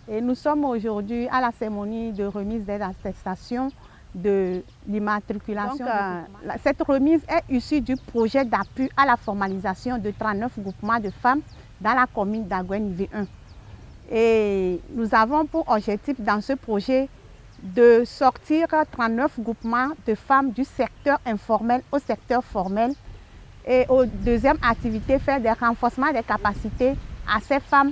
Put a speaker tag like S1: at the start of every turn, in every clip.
S1: Et nous sommes aujourd'hui à la cérémonie de remise des attestations de l'immatriculation. Cette remise est issue du projet d'appui à la formalisation de 39 groupements de femmes dans la commune d'Aguenivé 1. Et nous avons pour objectif dans ce projet de sortir 39 groupements de femmes du secteur informel au secteur formel. Et aux deuxième activité, faire des renforcements des capacités à ces femmes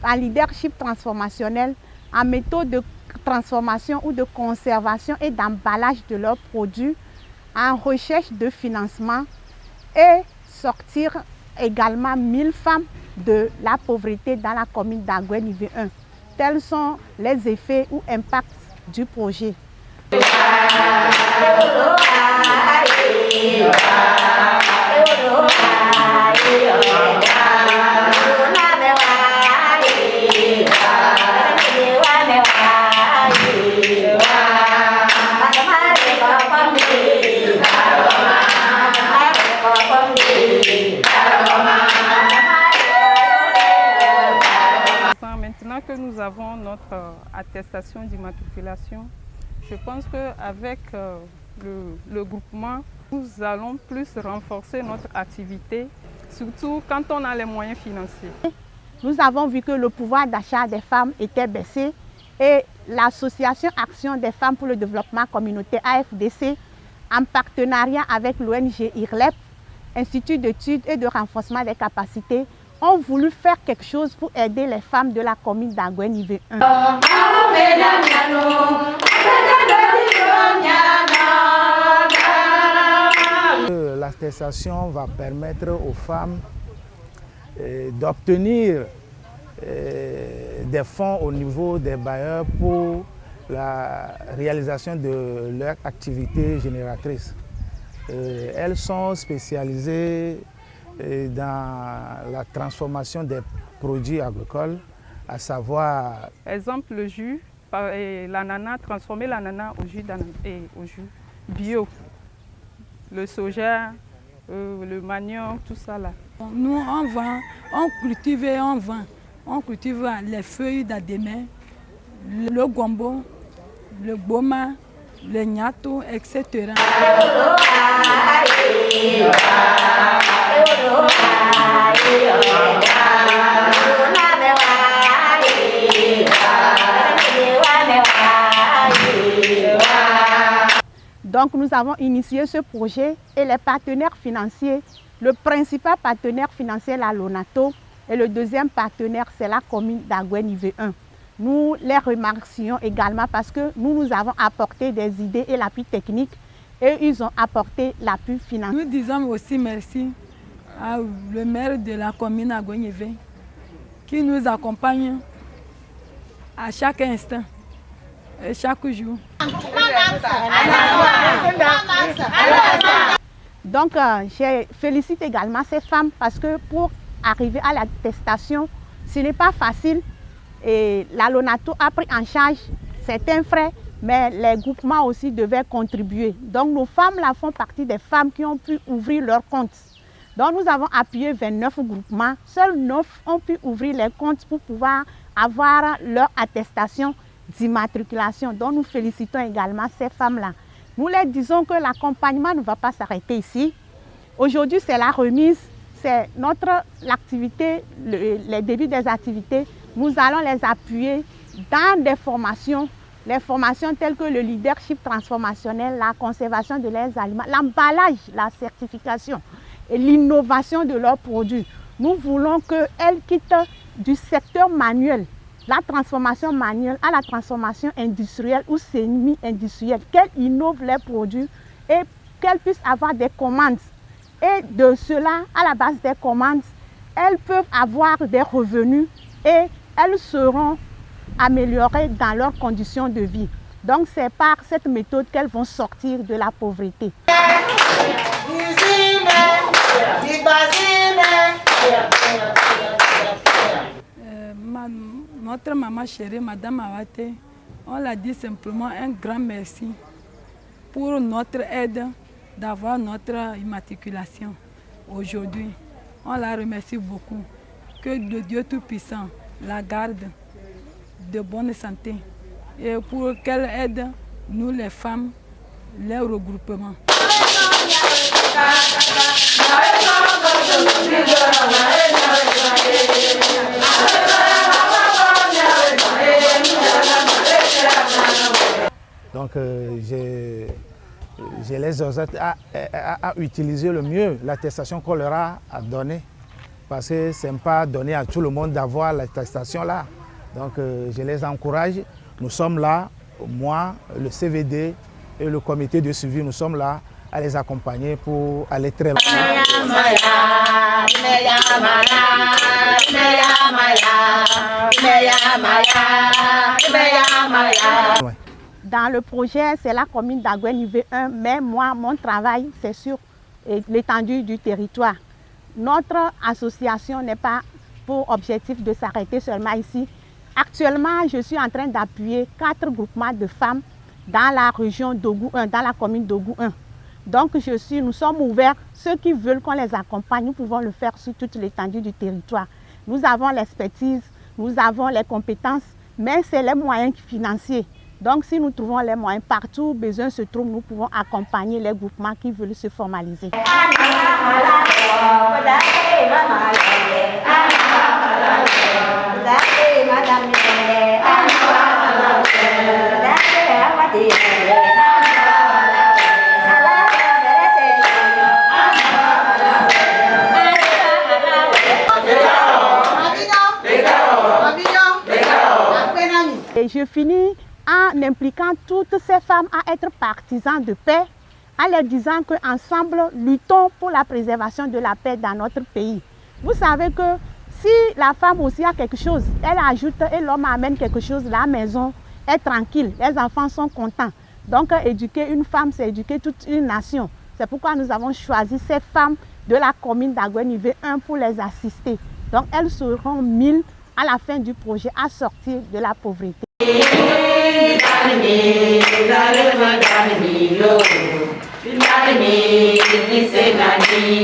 S1: en leadership transformationnel, en méthode de transformation ou de conservation et d'emballage de leurs produits, en recherche de financement et sortir également 1000 femmes de la pauvreté dans la commune d'Aguenivé 1. Tels sont les effets ou impacts du projet.
S2: Maintenant que nous avons notre attestation d'immatriculation, je pense qu'avec le groupement, nous allons plus renforcer notre activité, surtout quand on a les moyens financiers.
S1: Nous avons vu que le pouvoir d'achat des femmes était baissé et l'association Action des femmes pour le développement communautaire AFDC, en partenariat avec l'ONG IRLEP, Institut d'études et de renforcement des capacités, ont voulu faire quelque chose pour aider les femmes de la commune d'Aguenivé 1.
S3: L'attestation va permettre aux femmes d'obtenir des fonds au niveau des bailleurs pour la réalisation de leur activité génératrice. Elles sont spécialisées dans la transformation des produits agricoles, à savoir...
S2: Exemple, le jus, l'ananas, transformer l'ananas au jus bio, le soja, le manioc, tout ça là.
S4: Nous, on vend, on cultive et on vend. On cultive les feuilles d'adémé, le gombo, le boma, le gnato, etc.
S1: Donc nous avons initié ce projet et les partenaires financiers, le principal partenaire financier est la Lonato et le deuxième partenaire c'est la commune d'Aguenivé 1. Nous les remercions également parce que nous avons apporté des idées et l'appui technique et ils ont apporté l'appui financier.
S4: Nous disons aussi merci à le maire de la commune d'Aguenivé qui nous accompagne à chaque instant et chaque jour.
S1: Donc je félicite également ces femmes parce que pour arriver à l'attestation, ce n'est pas facile et la Lonato a pris en charge certains frais, mais les groupements aussi devaient contribuer. Donc nos femmes là font partie des femmes qui ont pu ouvrir leur compte. Donc nous avons appuyé 29 groupements, seuls 9 ont pu ouvrir les comptes pour pouvoir avoir leur attestation d'immatriculation. Donc nous félicitons également ces femmes-là. Nous leur disons que l'accompagnement ne va pas s'arrêter ici. Aujourd'hui c'est la remise, c'est l'activité, les débuts des activités, nous allons les appuyer dans des formations, les formations telles que le leadership transformationnel, la conservation de leurs aliments, l'emballage, la certification et l'innovation de leurs produits. Nous voulons qu'elles quittent du secteur manuel, la transformation manuelle, à la transformation industrielle ou semi-industrielle, qu'elles innovent les produits et qu'elles puissent avoir des commandes. Et de cela, à la base des commandes, elles peuvent avoir des revenus et elles seront améliorées dans leurs conditions de vie. Donc c'est par cette méthode qu'elles vont sortir de la pauvreté.
S4: Notre maman chérie, Madame Awate, on l'a dit simplement un grand merci pour notre aide d'avoir notre immatriculation aujourd'hui. On la remercie beaucoup. Que le Dieu Tout-Puissant la garde de bonne santé et pour qu'elle aide nous les femmes, les regroupements.
S3: Donc je les exhorte à utiliser le mieux l'attestation qu'on leur a donnée. Parce que ce n'est pas donné à tout le monde d'avoir l'attestation là. Donc je les encourage. Nous sommes là, moi, le CVD et le comité de suivi, nous sommes là à les accompagner pour aller très loin.
S1: Dans le projet, c'est la commune d'Agoué V1, mais moi, mon travail, c'est sur l'étendue du territoire. Notre association n'est pas pour objectif de s'arrêter seulement ici. Actuellement, je suis en train d'appuyer 4 groupements de femmes dans la région d'Ogou 1, dans la commune d'Ogou 1. Donc, nous sommes ouverts. Ceux qui veulent qu'on les accompagne, nous pouvons le faire sur toute l'étendue du territoire. Nous avons l'expertise, nous avons les compétences, mais c'est les moyens financiers. Donc, si nous trouvons les moyens partout où besoin se trouve, nous pouvons accompagner les groupements qui veulent se formaliser. Et je finis en impliquant toutes ces femmes à être partisans de paix, en leur disant qu'ensemble, luttons pour la préservation de la paix dans notre pays. Vous savez que si la femme aussi a quelque chose, elle ajoute et l'homme amène quelque chose, la maison est tranquille, les enfants sont contents. Donc éduquer une femme, c'est éduquer toute une nation. C'est pourquoi nous avons choisi ces femmes de la commune d'Agoué V1 pour les assister. Donc elles seront 1000 à la fin du projet à sortir de la pauvreté.